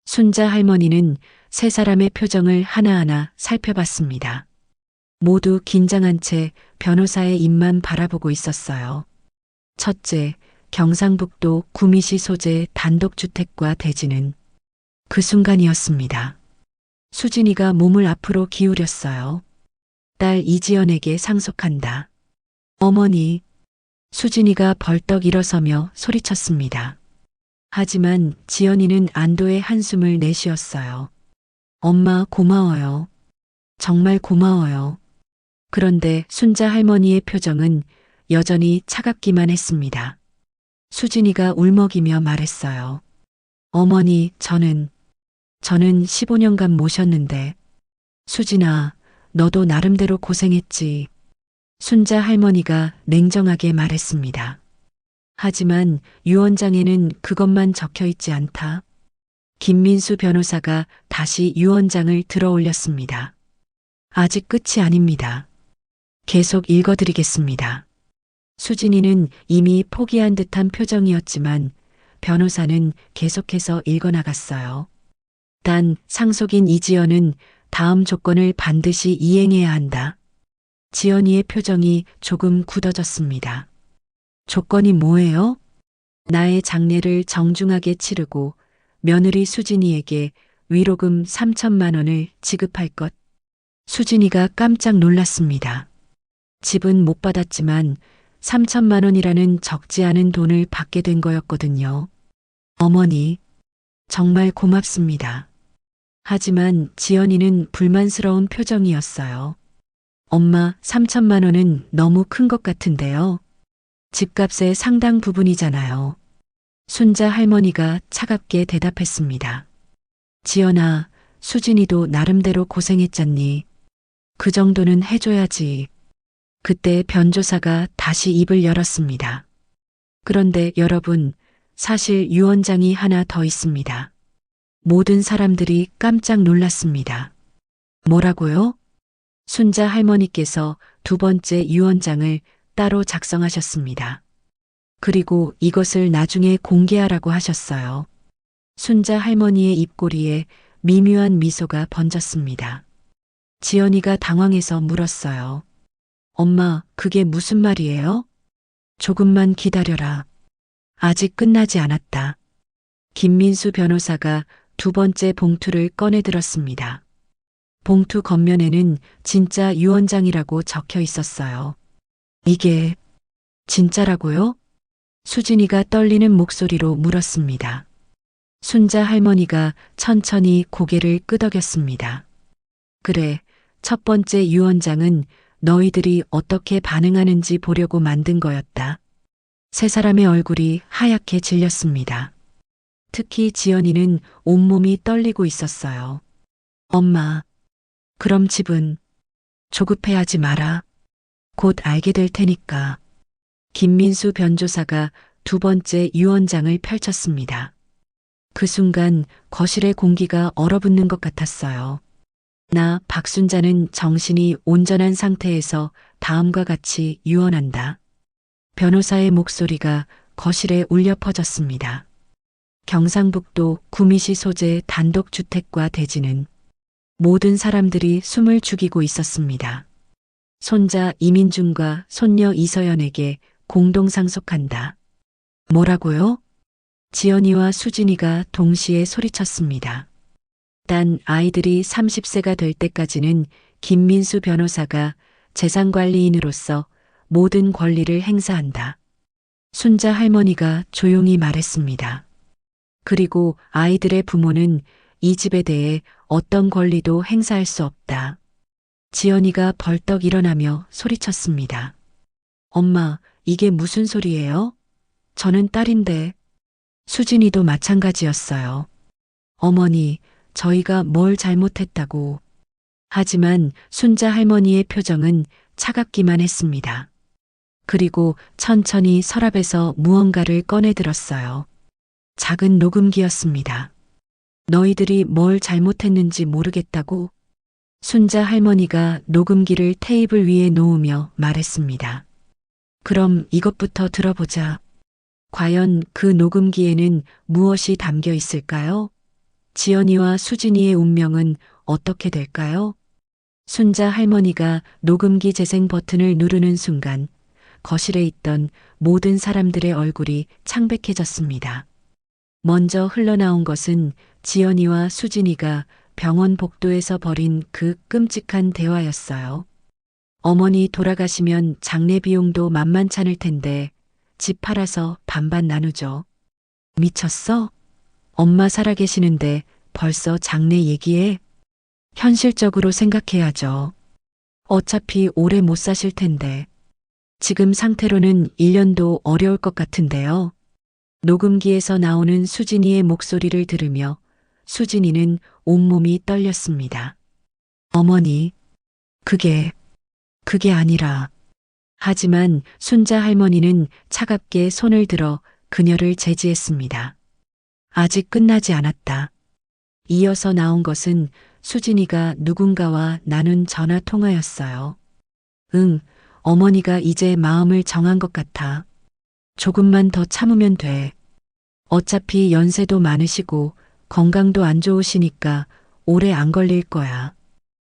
순자 할머니는 세 사람의 표정을 하나하나 살펴봤습니다. 모두 긴장한 채 변호사의 입만 바라보고 있었어요. 첫째, 경상북도 구미시 소재 단독주택과 대지는 그 순간이었습니다. 수진이가 몸을 앞으로 기울였어요. 딸 이지연에게 상속한다. 어머니, 수진이가 벌떡 일어서며 소리쳤습니다. 하지만 지연이는 안도의 한숨을 내쉬었어요. 엄마, 고마워요. 정말 고마워요. 그런데 순자 할머니의 표정은 여전히 차갑기만 했습니다. 수진이가 울먹이며 말했어요. 어머니, 저는 15년간 모셨는데. 수진아, 너도 나름대로 고생했지. 순자 할머니가 냉정하게 말했습니다. 하지만 유언장에는 그것만 적혀 있지 않다. 김민수 변호사가 다시 유언장을 들어 올렸습니다. 아직 끝이 아닙니다. 계속 읽어드리겠습니다. 수진이는 이미 포기한 듯한 표정이었지만 변호사는 계속해서 읽어나갔어요. 단 상속인 이지연은 다음 조건을 반드시 이행해야 한다. 지연이의 표정이 조금 굳어졌습니다. 조건이 뭐예요? 나의 장례를 정중하게 치르고 며느리 수진이에게 위로금 3천만 원을 지급할 것. 수진이가 깜짝 놀랐습니다. 집은 못 받았지만 3천만 원이라는 적지 않은 돈을 받게 된 거였거든요. 어머니, 정말 고맙습니다. 하지만 지연이는 불만스러운 표정이었어요. 엄마, 3천만 원은 너무 큰 것 같은데요. 집값의 상당 부분이잖아요. 순자 할머니가 차갑게 대답했습니다. 지연아, 수진이도 나름대로 고생했잖니. 그 정도는 해줘야지. 그때 변조사가 다시 입을 열었습니다. 그런데 여러분, 사실 유언장이 하나 더 있습니다. 모든 사람들이 깜짝 놀랐습니다. 뭐라고요? 순자 할머니께서 두 번째 유언장을 따로 작성하셨습니다. 그리고 이것을 나중에 공개하라고 하셨어요. 순자 할머니의 입꼬리에 미묘한 미소가 번졌습니다. 지연이가 당황해서 물었어요. 엄마, 그게 무슨 말이에요? 조금만 기다려라. 아직 끝나지 않았다. 김민수 변호사가 두 번째 봉투를 꺼내 들었습니다. 봉투 겉면에는 진짜 유언장이라고 적혀 있었어요. 이게 진짜라고요? 수진이가 떨리는 목소리로 물었습니다. 순자 할머니가 천천히 고개를 끄덕였습니다. 그래, 첫 번째 유언장은 너희들이 어떻게 반응하는지 보려고 만든 거였다. 세 사람의 얼굴이 하얗게 질렸습니다. 특히 지연이는 온몸이 떨리고 있었어요. 엄마, 그럼 집은 조급해하지 마라. 곧 알게 될 테니까. 김민수 변조사가 두 번째 유언장을 펼쳤습니다. 그 순간 거실의 공기가 얼어붙는 것 같았어요. 나 박순자는 정신이 온전한 상태에서 다음과 같이 유언한다. 변호사의 목소리가 거실에 울려 퍼졌습니다. 경상북도 구미시 소재 단독주택과 대지는 모든 사람들이 숨을 죽이고 있었습니다. 손자 이민준과 손녀 이서연에게 공동 상속한다. 뭐라고요? 지연이와 수진이가 동시에 소리쳤습니다. 단 아이들이 30세가 될 때까지는 김민수 변호사가 재산관리인으로서 모든 권리를 행사한다. 순자 할머니가 조용히 말했습니다. 그리고 아이들의 부모는 이 집에 대해 어떤 권리도 행사할 수 없다. 지연이가 벌떡 일어나며 소리쳤습니다. 엄마, 이게 무슨 소리예요? 저는 딸인데. 수진이도 마찬가지였어요. 어머니, 저희가 뭘 잘못했다고. 하지만 순자 할머니의 표정은 차갑기만 했습니다. 그리고 천천히 서랍에서 무언가를 꺼내 들었어요. 작은 녹음기였습니다. 너희들이 뭘 잘못했는지 모르겠다고? 순자 할머니가 녹음기를 테이블 위에 놓으며 말했습니다. 그럼 이것부터 들어보자. 과연 그 녹음기에는 무엇이 담겨 있을까요? 지연이와 수진이의 운명은 어떻게 될까요? 순자 할머니가 녹음기 재생 버튼을 누르는 순간 거실에 있던 모든 사람들의 얼굴이 창백해졌습니다. 먼저 흘러나온 것은 지연이와 수진이가 병원 복도에서 벌인 그 끔찍한 대화였어요. 어머니 돌아가시면 장례 비용도 만만찮을 텐데 집 팔아서 반반 나누죠. 미쳤어? 엄마 살아계시는데 벌써 장례 얘기해? 현실적으로 생각해야죠. 어차피 오래 못 사실 텐데. 지금 상태로는 1년도 어려울 것 같은데요. 녹음기에서 나오는 수진이의 목소리를 들으며 수진이는 온몸이 떨렸습니다. 어머니, 그게 아니라. 하지만 순자 할머니는 차갑게 손을 들어 그녀를 제지했습니다. 아직 끝나지 않았다. 이어서 나온 것은 수진이가 누군가와 나눈 전화 통화였어요. 응, 어머니가 이제 마음을 정한 것 같아. 조금만 더 참으면 돼. 어차피 연세도 많으시고 건강도 안 좋으시니까 오래 안 걸릴 거야.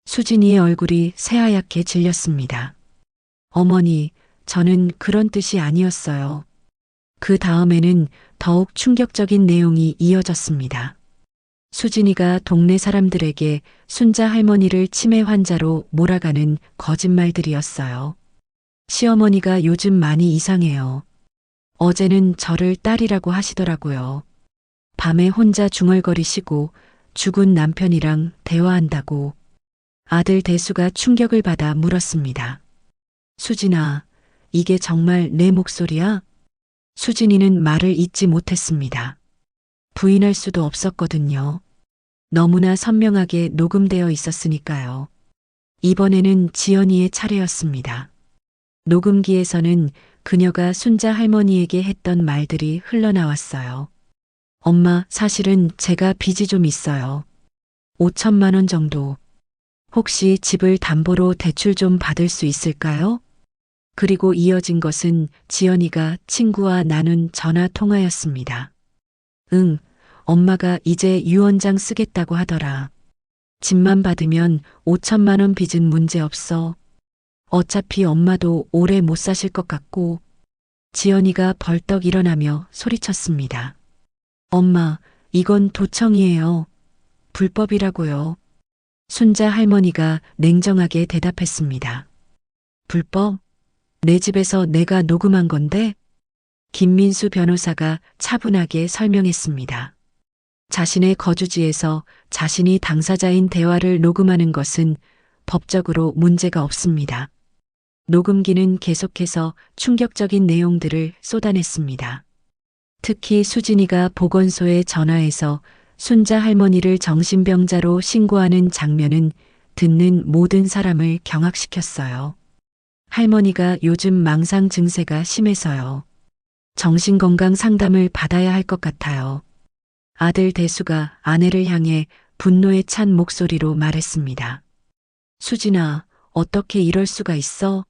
수진이의 얼굴이 새하얗게 질렸습니다. 어머니, 저는 그런 뜻이 아니었어요. 그 다음에는 더욱 충격적인 내용이 이어졌습니다. 수진이가 동네 사람들에게 순자 할머니를 치매 환자로 몰아가는 거짓말들이었어요. 시어머니가 요즘 많이 이상해요. 어제는 저를 딸이라고 하시더라고요. 밤에 혼자 중얼거리시고 죽은 남편이랑 대화한다고. 아들 대수가 충격을 받아 물었습니다. 수진아, 이게 정말 내 목소리야? 수진이는 말을 잇지 못했습니다. 부인할 수도 없었거든요. 너무나 선명하게 녹음되어 있었으니까요. 이번에는 지연이의 차례였습니다. 녹음기에서는 그녀가 순자 할머니에게 했던 말들이 흘러나왔어요. 엄마, 사실은 제가 빚이 좀 있어요. 5천만 원 정도. 혹시 집을 담보로 대출 좀 받을 수 있을까요? 그리고 이어진 것은 지연이가 친구와 나눈 전화 통화였습니다. 응, 엄마가 이제 유언장 쓰겠다고 하더라. 집만 받으면 5천만 원 빚은 문제 없어. 어차피 엄마도 오래 못 사실 것 같고. 지연이가 벌떡 일어나며 소리쳤습니다. 엄마, 이건 도청이에요. 불법이라고요. 순자 할머니가 냉정하게 대답했습니다. 불법? 내 집에서 내가 녹음한 건데? 김민수 변호사가 차분하게 설명했습니다. 자신의 거주지에서 자신이 당사자인 대화를 녹음하는 것은 법적으로 문제가 없습니다. 녹음기는 계속해서 충격적인 내용들을 쏟아냈습니다. 특히 수진이가 보건소에 전화해서 순자 할머니를 정신병자로 신고하는 장면은 듣는 모든 사람을 경악시켰어요. 할머니가 요즘 망상 증세가 심해서요. 정신건강 상담을 받아야 할 것 같아요. 아들 대수가 아내를 향해 분노에 찬 목소리로 말했습니다. 수진아, 어떻게 이럴 수가 있어?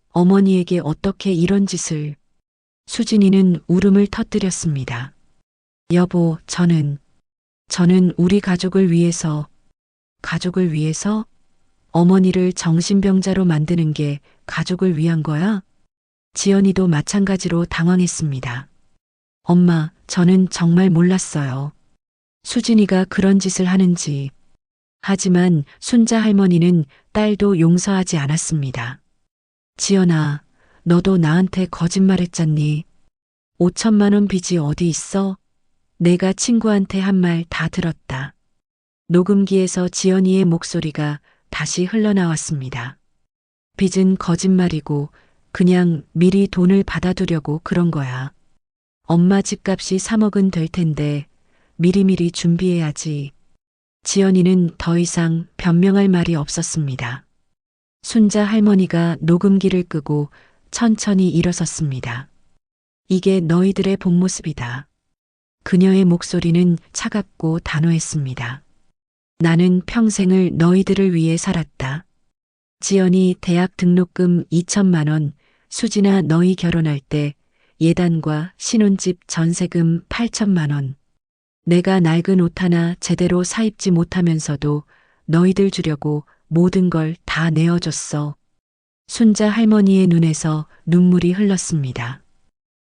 어머니에게 어떻게 이런 짓을. 수진이는 울음을 터뜨렸습니다. 여보, 저는 우리 가족을 위해서, 가족을 위해서? 어머니를 정신병자로 만드는 게 가족을 위한 거야? 지연이도 마찬가지로 당황했습니다. 엄마, 저는 정말 몰랐어요. 수진이가 그런 짓을 하는지. 하지만 순자 할머니는 딸도 용서하지 않았습니다. 지연아, 너도 나한테 거짓말했잖니. 5천만 원 빚이 어디 있어? 내가 친구한테 한 말 다 들었다. 녹음기에서 지연이의 목소리가 다시 흘러나왔습니다. 빚은 거짓말이고 그냥 미리 돈을 받아두려고 그런 거야. 엄마 집값이 3억은 될 텐데 미리미리 준비해야지. 지연이는 더 이상 변명할 말이 없었습니다. 순자 할머니가 녹음기를 끄고 천천히 일어섰습니다. 이게 너희들의 본 모습이다. 그녀의 목소리는 차갑고 단호했습니다. 나는 평생을 너희들을 위해 살았다. 지연이 대학 등록금 2천만 원, 수진아 너희 결혼할 때 예단과 신혼집 전세금 8천만 원. 내가 낡은 옷 하나 제대로 사입지 못하면서도 너희들 주려고 모든 걸 다 내어줬어. 순자 할머니의 눈에서 눈물이 흘렀습니다.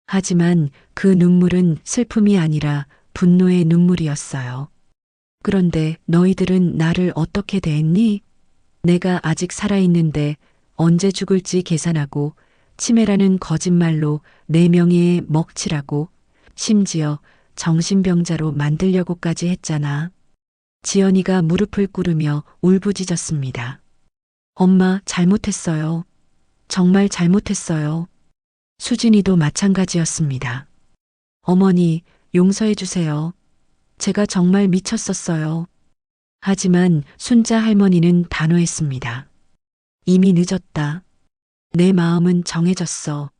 하지만 그 눈물은 슬픔이 아니라 분노의 눈물이었어요. 그런데 너희들은 나를 어떻게 대했니? 내가 아직 살아있는데 언제 죽을지 계산하고 치매라는 거짓말로 내 명예에 먹칠하고 심지어 정신병자로 만들려고까지 했잖아. 지연이가 무릎을 꿇으며 울부짖었습니다. 엄마, 잘못했어요. 정말 잘못했어요. 수진이도 마찬가지였습니다. 어머니, 용서해 주세요. 제가 정말 미쳤었어요. 하지만 순자 할머니는 단호했습니다. 이미 늦었다. 내 마음은 정해졌어.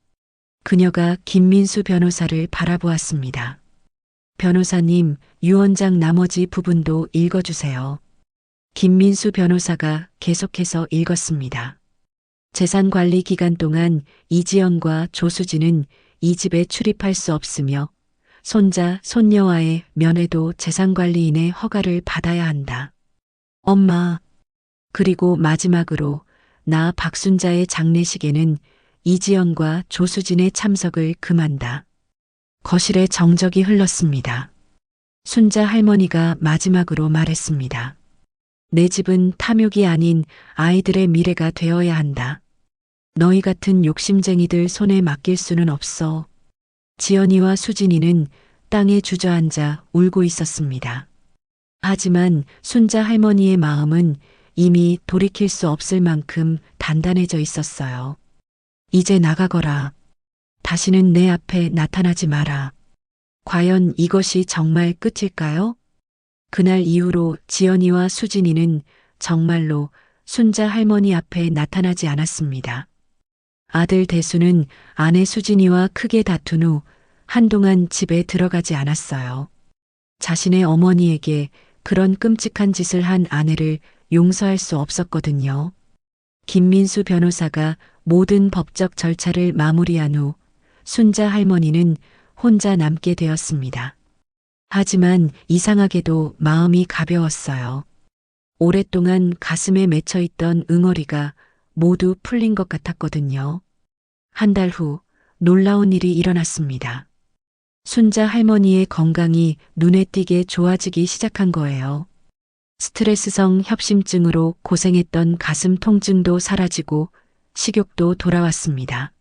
그녀가 김민수 변호사를 바라보았습니다. 변호사님, 유언장 나머지 부분도 읽어주세요. 김민수 변호사가 계속해서 읽었습니다. 재산 관리 기간 동안 이지연과 조수진은 이 집에 출입할 수 없으며 손자, 손녀와의 면회도 재산관리인의 허가를 받아야 한다. 엄마. 그리고 마지막으로 나 박순자의 장례식에는 이지연과 조수진의 참석을 금한다. 거실에 정적이 흘렀습니다. 순자 할머니가 마지막으로 말했습니다. 내 집은 탐욕이 아닌 아이들의 미래가 되어야 한다. 너희 같은 욕심쟁이들 손에 맡길 수는 없어. 지연이와 수진이는 땅에 주저앉아 울고 있었습니다. 하지만 순자 할머니의 마음은 이미 돌이킬 수 없을 만큼 단단해져 있었어요. 이제 나가거라. 다시는 내 앞에 나타나지 마라. 과연 이것이 정말 끝일까요? 그날 이후로 지연이와 수진이는 정말로 순자 할머니 앞에 나타나지 않았습니다. 아들 대수는 아내 수진이와 크게 다툰 후 한동안 집에 들어가지 않았어요. 자신의 어머니에게 그런 끔찍한 짓을 한 아내를 용서할 수 없었거든요. 김민수 변호사가 모든 법적 절차를 마무리한 후 순자 할머니는 혼자 남게 되었습니다. 하지만 이상하게도 마음이 가벼웠어요. 오랫동안 가슴에 맺혀있던 응어리가 모두 풀린 것 같았거든요. 한 달 후 놀라운 일이 일어났습니다. 순자 할머니의 건강이 눈에 띄게 좋아지기 시작한 거예요. 스트레스성 협심증으로 고생했던 가슴 통증도 사라지고 식욕도 돌아왔습니다.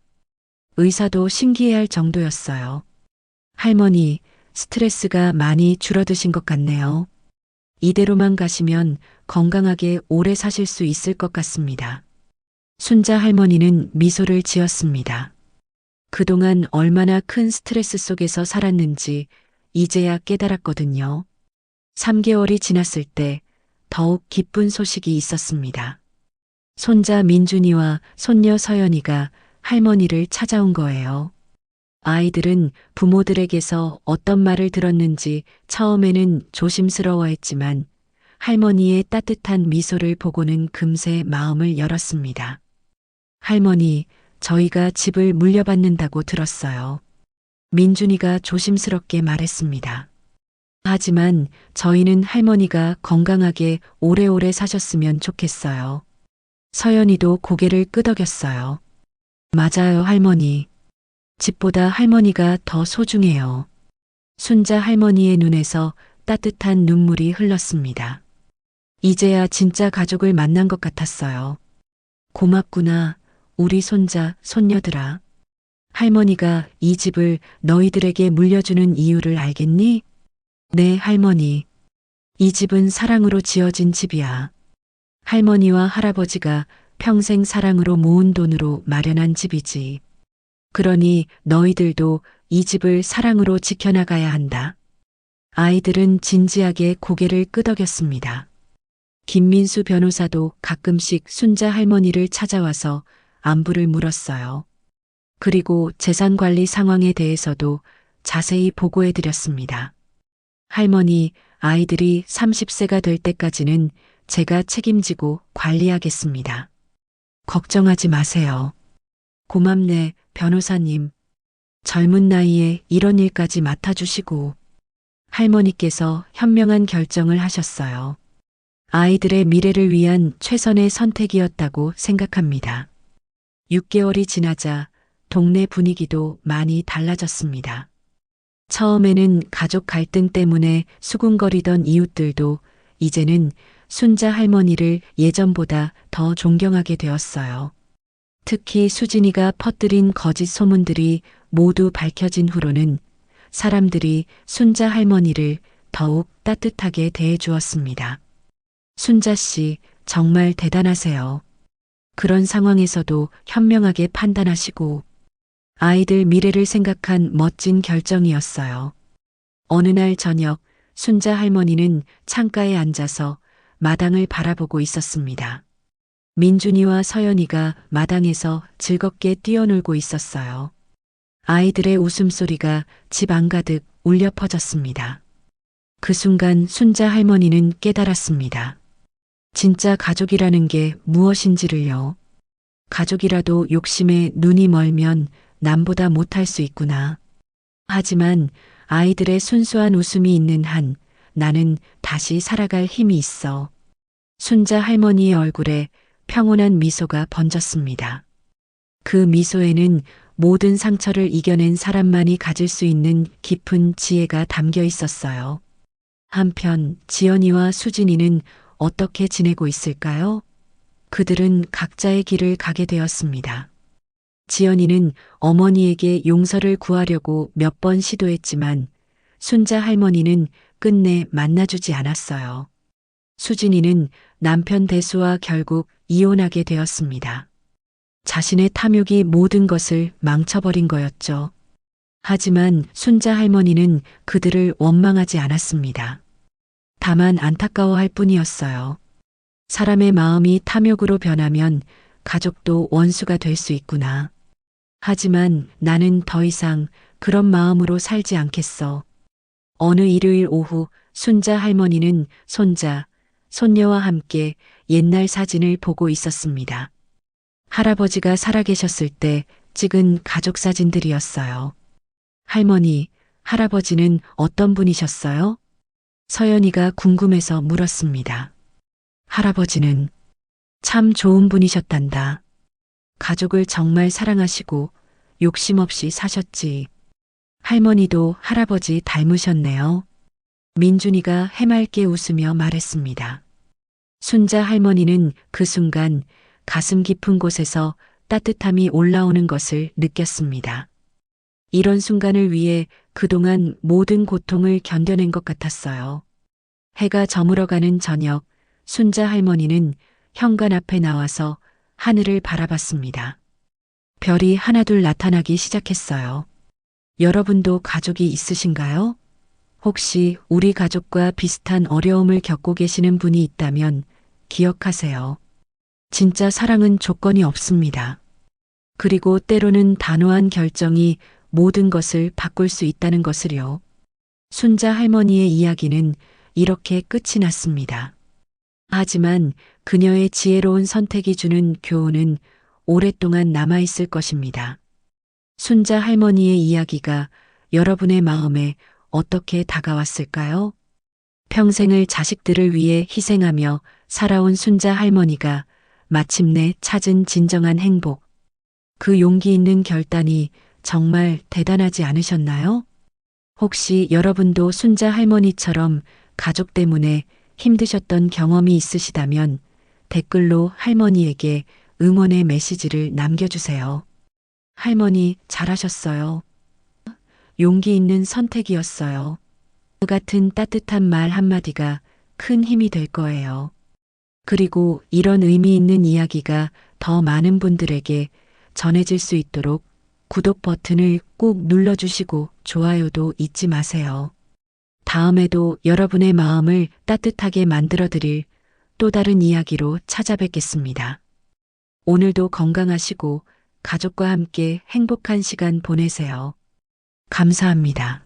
의사도 신기해할 정도였어요. 할머니, 스트레스가 많이 줄어드신 것 같네요. 이대로만 가시면 건강하게 오래 사실 수 있을 것 같습니다. 순자 할머니는 미소를 지었습니다. 그동안 얼마나 큰 스트레스 속에서 살았는지 이제야 깨달았거든요. 3개월이 지났을 때 더욱 기쁜 소식이 있었습니다. 손자 민준이와 손녀 서연이가 할머니를 찾아온 거예요. 아이들은 부모들에게서 어떤 말을 들었는지 처음에는 조심스러워했지만 할머니의 따뜻한 미소를 보고는 금세 마음을 열었습니다. 할머니, 저희가 집을 물려받는다고 들었어요. 민준이가 조심스럽게 말했습니다. 하지만 저희는 할머니가 건강하게 오래오래 사셨으면 좋겠어요. 서연이도 고개를 끄덕였어요. 맞아요, 할머니. 집보다 할머니가 더 소중해요. 순자 할머니의 눈에서 따뜻한 눈물이 흘렀습니다. 이제야 진짜 가족을 만난 것 같았어요. 고맙구나, 우리 손자, 손녀들아. 할머니가 이 집을 너희들에게 물려주는 이유를 알겠니? 네, 할머니. 이 집은 사랑으로 지어진 집이야. 할머니와 할아버지가 평생 사랑으로 모은 돈으로 마련한 집이지. 그러니 너희들도 이 집을 사랑으로 지켜나가야 한다. 아이들은 진지하게 고개를 끄덕였습니다. 김민수 변호사도 가끔씩 순자 할머니를 찾아와서 안부를 물었어요. 그리고 재산 관리 상황에 대해서도 자세히 보고해 드렸습니다. 할머니, 아이들이 30세가 될 때까지는 제가 책임지고 관리하겠습니다. 걱정하지 마세요. 고맙네, 변호사님. 젊은 나이에 이런 일까지 맡아주시고. 할머니께서 현명한 결정을 하셨어요. 아이들의 미래를 위한 최선의 선택이었다고 생각합니다. 6개월이 지나자 동네 분위기도 많이 달라졌습니다. 처음에는 가족 갈등 때문에 수군거리던 이웃들도 이제는 순자 할머니를 예전보다 더 존경하게 되었어요. 특히 수진이가 퍼뜨린 거짓 소문들이 모두 밝혀진 후로는 사람들이 순자 할머니를 더욱 따뜻하게 대해 주었습니다. 순자 씨, 정말 대단하세요. 그런 상황에서도 현명하게 판단하시고 아이들 미래를 생각한 멋진 결정이었어요. 어느 날 저녁 순자 할머니는 창가에 앉아서 마당을 바라보고 있었습니다. 민준이와 서연이가 마당에서 즐겁게 뛰어놀고 있었어요. 아이들의 웃음소리가 집 안가득 울려 퍼졌습니다. 그 순간 순자 할머니는 깨달았습니다. 진짜 가족이라는 게 무엇인지를요. 가족이라도 욕심에 눈이 멀면 남보다 못할 수 있구나. 하지만 아이들의 순수한 웃음이 있는 한 나는 다시 살아갈 힘이 있어. 순자 할머니의 얼굴에 평온한 미소가 번졌습니다. 그 미소에는 모든 상처를 이겨낸 사람만이 가질 수 있는 깊은 지혜가 담겨 있었어요. 한편 지연이와 수진이는 어떻게 지내고 있을까요? 그들은 각자의 길을 가게 되었습니다. 지연이는 어머니에게 용서를 구하려고 몇 번 시도했지만 순자 할머니는 끝내 만나주지 않았어요. 수진이는 남편 대수와 결국 이혼하게 되었습니다. 자신의 탐욕이 모든 것을 망쳐버린 거였죠. 하지만 순자 할머니는 그들을 원망하지 않았습니다. 다만 안타까워할 뿐이었어요. 사람의 마음이 탐욕으로 변하면 가족도 원수가 될 수 있구나. 하지만 나는 더 이상 그런 마음으로 살지 않겠어. 어느 일요일 오후 순자 할머니는 손자, 손녀와 함께 옛날 사진을 보고 있었습니다. 할아버지가 살아계셨을 때 찍은 가족 사진들이었어요. 할머니, 할아버지는 어떤 분이셨어요? 서연이가 궁금해서 물었습니다. 할아버지는 참 좋은 분이셨단다. 가족을 정말 사랑하시고 욕심 없이 사셨지. 할머니도 할아버지 닮으셨네요. 민준이가 해맑게 웃으며 말했습니다. 순자 할머니는 그 순간 가슴 깊은 곳에서 따뜻함이 올라오는 것을 느꼈습니다. 이런 순간을 위해 그동안 모든 고통을 견뎌낸 것 같았어요. 해가 저물어가는 저녁, 순자 할머니는 현관 앞에 나와서 하늘을 바라봤습니다. 별이 하나둘 나타나기 시작했어요. 여러분도 가족이 있으신가요? 혹시 우리 가족과 비슷한 어려움을 겪고 계시는 분이 있다면 기억하세요. 진짜 사랑은 조건이 없습니다. 그리고 때로는 단호한 결정이 모든 것을 바꿀 수 있다는 것을요. 순자 할머니의 이야기는 이렇게 끝이 났습니다. 하지만 그녀의 지혜로운 선택이 주는 교훈은 오랫동안 남아있을 것입니다. 순자 할머니의 이야기가 여러분의 마음에 어떻게 다가왔을까요? 평생을 자식들을 위해 희생하며 살아온 순자 할머니가 마침내 찾은 진정한 행복. 그 용기 있는 결단이 정말 대단하지 않으셨나요? 혹시 여러분도 순자 할머니처럼 가족 때문에 힘드셨던 경험이 있으시다면 댓글로 할머니에게 응원의 메시지를 남겨주세요. 할머니, 잘하셨어요. 용기 있는 선택이었어요. 그 같은 따뜻한 말 한마디가 큰 힘이 될 거예요. 그리고 이런 의미 있는 이야기가 더 많은 분들에게 전해질 수 있도록 구독 버튼을 꼭 눌러주시고 좋아요도 잊지 마세요. 다음에도 여러분의 마음을 따뜻하게 만들어드릴 또 다른 이야기로 찾아뵙겠습니다. 오늘도 건강하시고 가족과 함께 행복한 시간 보내세요. 감사합니다.